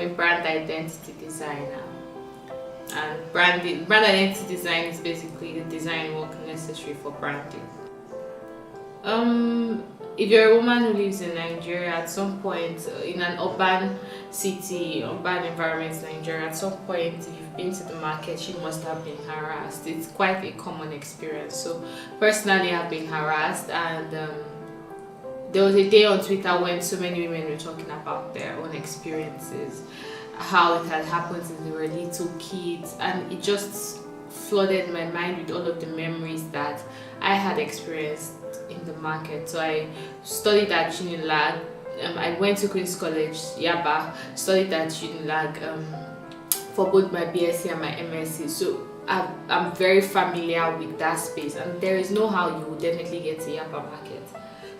a brand identity designer. And brand identity design is basically the design work necessary for branding. If you're a woman who lives in Nigeria, at some point in an urban city, urban environment in Nigeria, at some point if you've been to the market, you must have been harassed. It's quite a common experience. So personally, I've been harassed, and there was a day on Twitter when so many women were talking about their own experiences, how it had happened since they were little kids, and it just flooded my mind with all of the memories that I had experienced in the market. So I studied at Unilag. I went to Queen's College, Yaba, studied at Unilag for both my BSc and my MSc. So I'm very familiar with that space, and there is no how you will definitely get to Yaba market.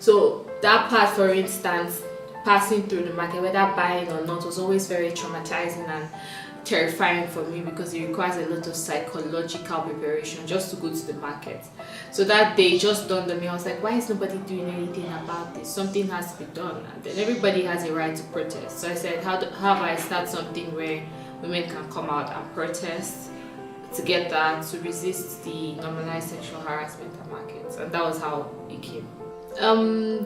So that part, for instance, passing through the market, whether buying or not, was always very traumatizing and terrifying for me because it requires a lot of psychological preparation just to go to the market. So that day just dawned on me. I was like, why is nobody doing anything about this? Something has to be done, and then everybody has a right to protest. So I said, how do I start something where women can come out and protest together to resist the normalized sexual harassment at markets? And that was how it came.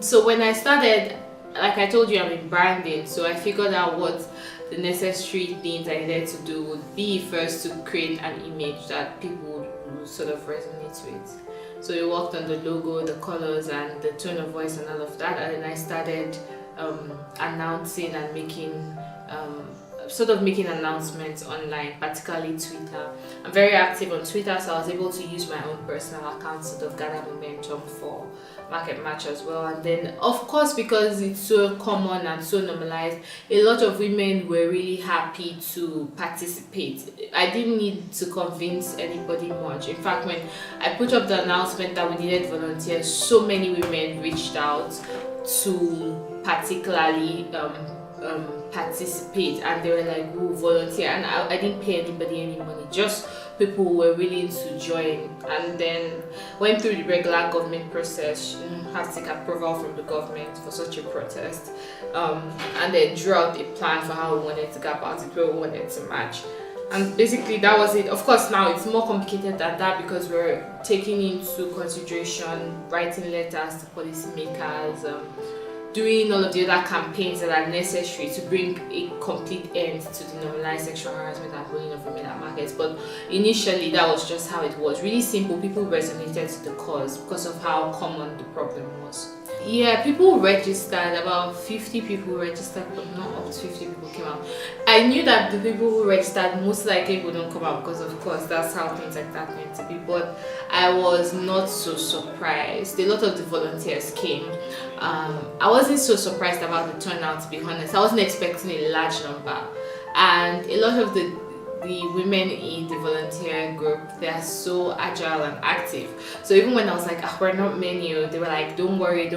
So when I started, like I told you, I'm in branding, so I figured out what the necessary things I needed to do would be first to create an image that people would sort of resonate with. So we worked on the logo, the colors, and the tone of voice and all of that, and then I started announcing and making announcements online, particularly Twitter. I'm very active on Twitter, so I was able to use my own personal account to sort of gather momentum for Market Match as well. And then, of course, because it's so common and so normalized, a lot of women were really happy to participate. I didn't need to convince anybody much. In fact, when I put up the announcement that we needed volunteers, so many women reached out to particularly participate, and they were like, "Who volunteer?" And I didn't pay anybody any money, just people who were willing to join. And then went through the regular government process. You have to take approval from the government for such a protest, and then drew out a plan for how we wanted to go about it, where we wanted to march. And basically that was it. Of course, now it's more complicated than that because we're taking into consideration writing letters to policymakers, doing all of the other campaigns that are necessary to bring a complete end to the normalized sexual harassment and bullying of women at markets. But initially, that was just how it was. Really simple. People resonated to the cause because of how common the problem was. Yeah, people registered. About 50 people registered, but not up to 50 people came out. I knew that the people who registered most likely wouldn't come out because, of course, that's how things like that meant to be. But I was not so surprised. A lot of the volunteers came. I wasn't so surprised about the turnout, to be honest. I wasn't expecting a large number, and a lot of the women in the volunteer group, they are so agile and active. So even when I was like, we're not many, they were like, don't worry,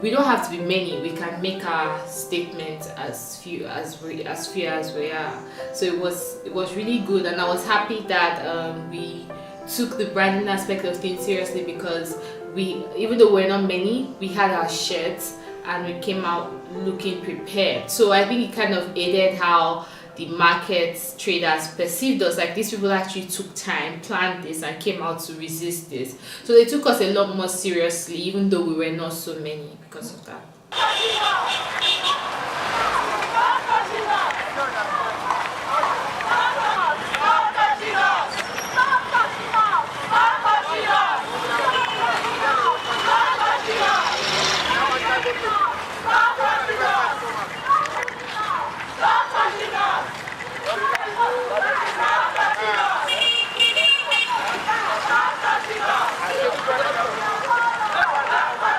we don't have to be many, we can make our statement as few as we are. So it was really good, and I was happy that we took the branding aspect of things seriously, because even though we're not many, we had our shirts and we came out looking prepared. So I think it kind of aided how the market traders perceived us, like these people actually took time, planned this, and came out to resist this. So they took us a lot more seriously, even though we were not so many because of that.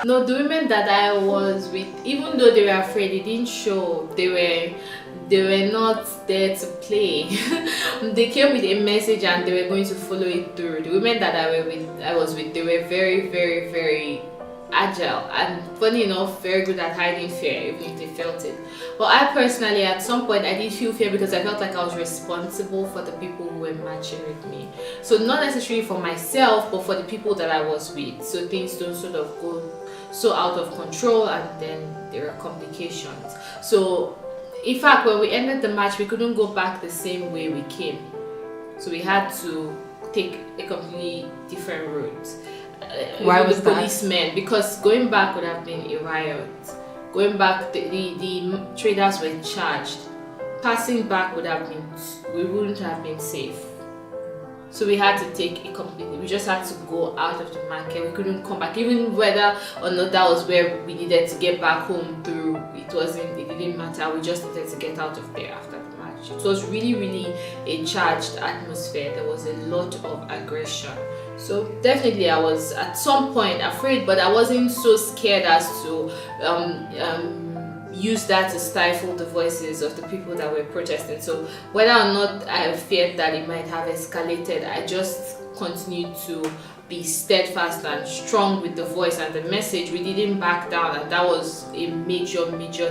No, the women that I was with, even though they were afraid, they didn't show. They were not there to play. They came with a message and they were going to follow it through. The women that I was with, they were very, very, very agile and, funny enough, very good at hiding fear, even if they felt it. But I personally, at some point, I did feel fear because I felt like I was responsible for the people who were matching with me. So not necessarily for myself, but for the people that I was with. So things don't sort of go so out of control, and then there are complications. So In fact, when we ended the match, we couldn't go back the same way we came. So we had to take a completely different route. Why was the that? policemen? Because going back would have been a riot. Going back, the traders were charged. Passing back we wouldn't have been safe. So we had to take we just had to go out of the market. We couldn't come back, even whether or not that was where we needed to get back home through. It didn't matter. We just needed to get out of there after the match. It was really, really a charged atmosphere. There was a lot of aggression. So definitely I was at some point afraid, but I wasn't so scared as to use that to stifle the voices of the people that were protesting. So whether or not I feared that it might have escalated, I just continued to be steadfast and strong with the voice and the message. We didn't back down, and that was a major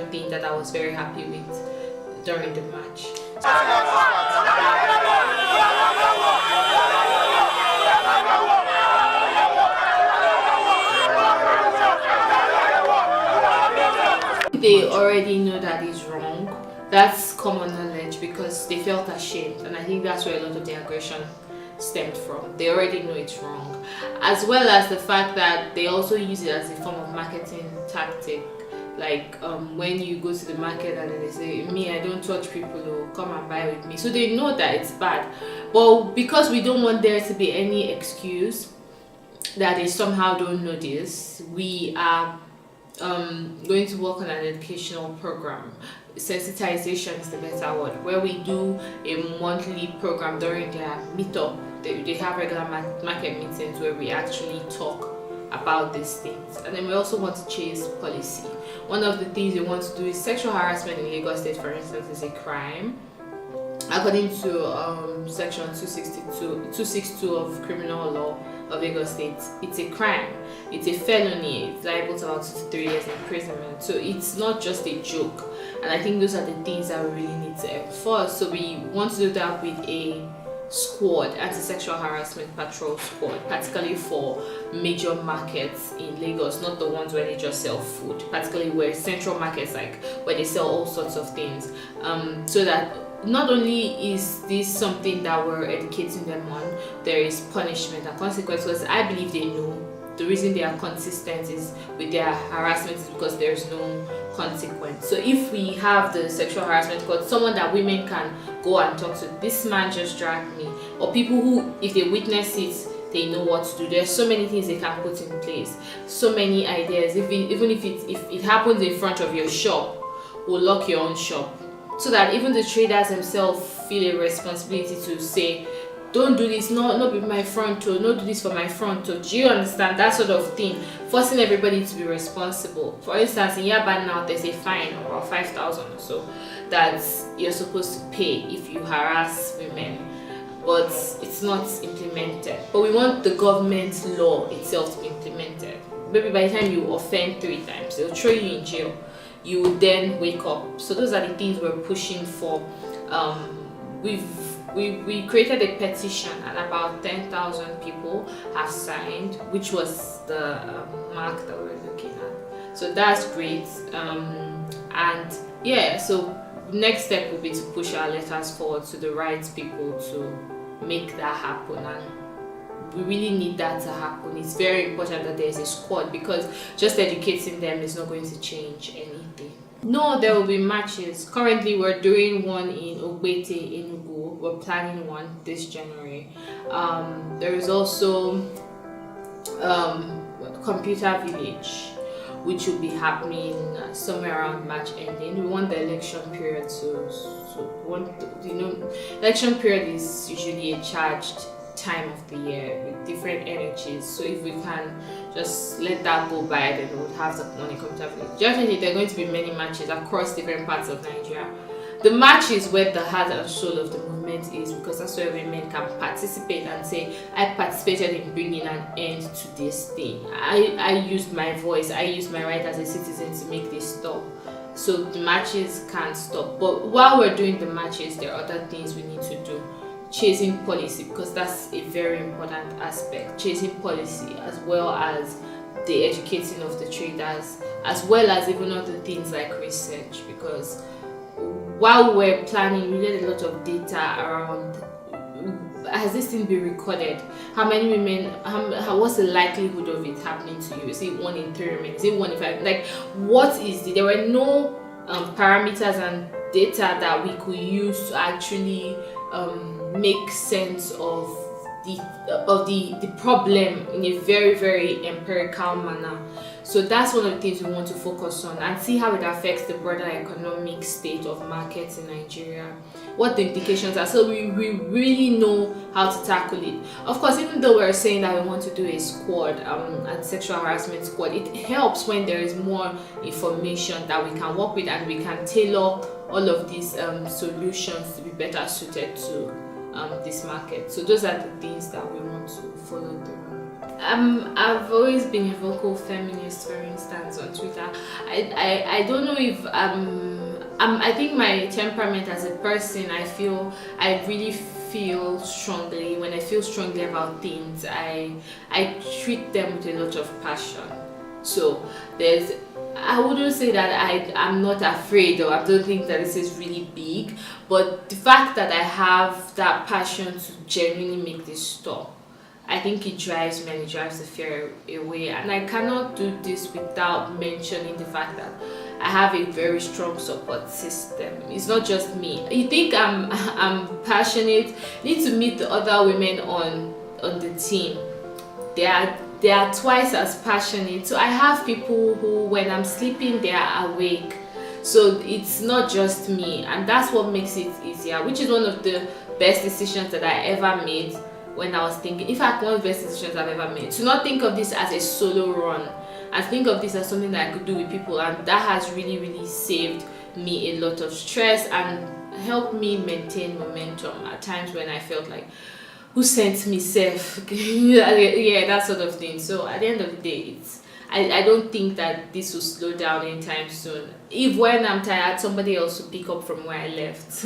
thing that I was very happy with during the match. They already know that it's wrong. That's common knowledge because they felt ashamed, and I think that's where a lot of the aggression stemmed from. They already know it's wrong, as well as the fact that they also use it as a form of marketing tactic. Like when you go to the market and then they say, "Me, I don't touch people, or come and buy with me." So they know that it's bad, but because we don't want there to be any excuse that they somehow don't know this, we are going to work on an educational program. Sensitization is the better word, where we do a monthly program during their meetup. They have regular market meetings where we actually talk about these things. And then we also want to chase policy. One of the things we want to do is sexual harassment in Lagos State, for instance, is a crime. According to section 262 of criminal law of Lagos State, it's a crime, it's a felony, it's liable to about 2 to 3 years imprisonment. So it's not just a joke, and I think those are the things that we really need to enforce. So we want to do that with a squad, anti-sexual harassment patrol squad, particularly for major markets in Lagos, not the ones where they just sell food, particularly where central markets, like where they sell all sorts of things, so that not only is this something that we're educating them on, there is punishment and consequences. I believe they know. The reason they are consistent is with their harassment is because there's no consequence. So if we have the sexual harassment court, someone that women can go and talk to, this man just dragged me, or people who, if they witness it, they know what to do. There's so many things they can put in place, so many ideas. Even if it happens in front of your shop, we'll lock your own shop, so that even the traders themselves feel a responsibility to say, don't do this, not with my front toe, not do this for my front toe. Do you understand? That sort of thing, forcing everybody to be responsible. For instance, in Yaba now, there's a fine of about 5,000 or so that you're supposed to pay if you harass women, but it's not implemented. But we want the government law itself to be implemented. Maybe by the time you offend 3 times, they'll throw you in jail. You would then wake up. So those are the things we're pushing for. We created a petition, and about 10,000 people have signed, which was the mark that we're looking at. So that's great. And yeah, so next step will be to push our letters forward to the right people to make that happen, and we really need that to happen. It's very important that there's a squad, because just educating them is not going to change anything. No, there will be matches. Currently, we're doing one in Ogbete, Enugu. We're planning one this January. There is also Computer Village, which will be happening somewhere around March ending. We want the election period election period is usually a charged time of the year with different energies. So if we can just let that go by, then we would have the money Computer Village. Definitely, there are going to be many matches across different parts of Nigeria. The match is where the heart and soul of the movement is, because that's where women can participate and say, I participated in bringing an end to this thing. I used my voice, I used my right as a citizen to make this stop. So the matches can't stop. But while we're doing the matches, there are other things we need to do. Chasing policy, because that's a very important aspect. Chasing policy, as well as the educating of the traders, as well as even other things like research, because while we're planning, we get a lot of data around, has this thing been recorded? How many women, what's the likelihood of it happening to you? Is it 1 in 3 women? Is it 1 in 5? Like, what is there were no parameters and data that we could use to actually make sense of the problem in a very, very empirical manner. So that's one of the things we want to focus on and see how it affects the broader economic state of markets in Nigeria, what the implications are, so we really know how to tackle it. Of course, even though we're saying that we want to do a squad, a sexual harassment squad, it helps when there is more information that we can work with and we can tailor all of these solutions to be better suited to this market. So those are the things that we want to follow through. I've always been a vocal feminist, for instance, on Twitter. I don't know if I think my temperament as a person, I really feel strongly. When I feel strongly about things, I treat them with a lot of passion. So I wouldn't say that I'm not afraid, or I don't think that this is really big, but the fact that I have that passion to genuinely make this stop, I think it drives me and it drives the fear away. And I cannot do this without mentioning the fact that I have a very strong support system. It's not just me. You think I'm passionate, you need to meet the other women on the team. They are twice as passionate. So I have people who, when I'm sleeping, they are awake. So it's not just me, and that's what makes it easier, which is one of the best decisions that I ever made. When I was thinking, in fact, one of the best decisions I've ever made, to not think of this as a solo run and think of this as something that I could do with people, and that has really, really saved me a lot of stress and helped me maintain momentum at times when I felt like, who sent me safe? Yeah, that sort of thing. So at the end of the day, I don't think that this will slow down anytime soon. If when I'm tired, somebody else will pick up from where I left.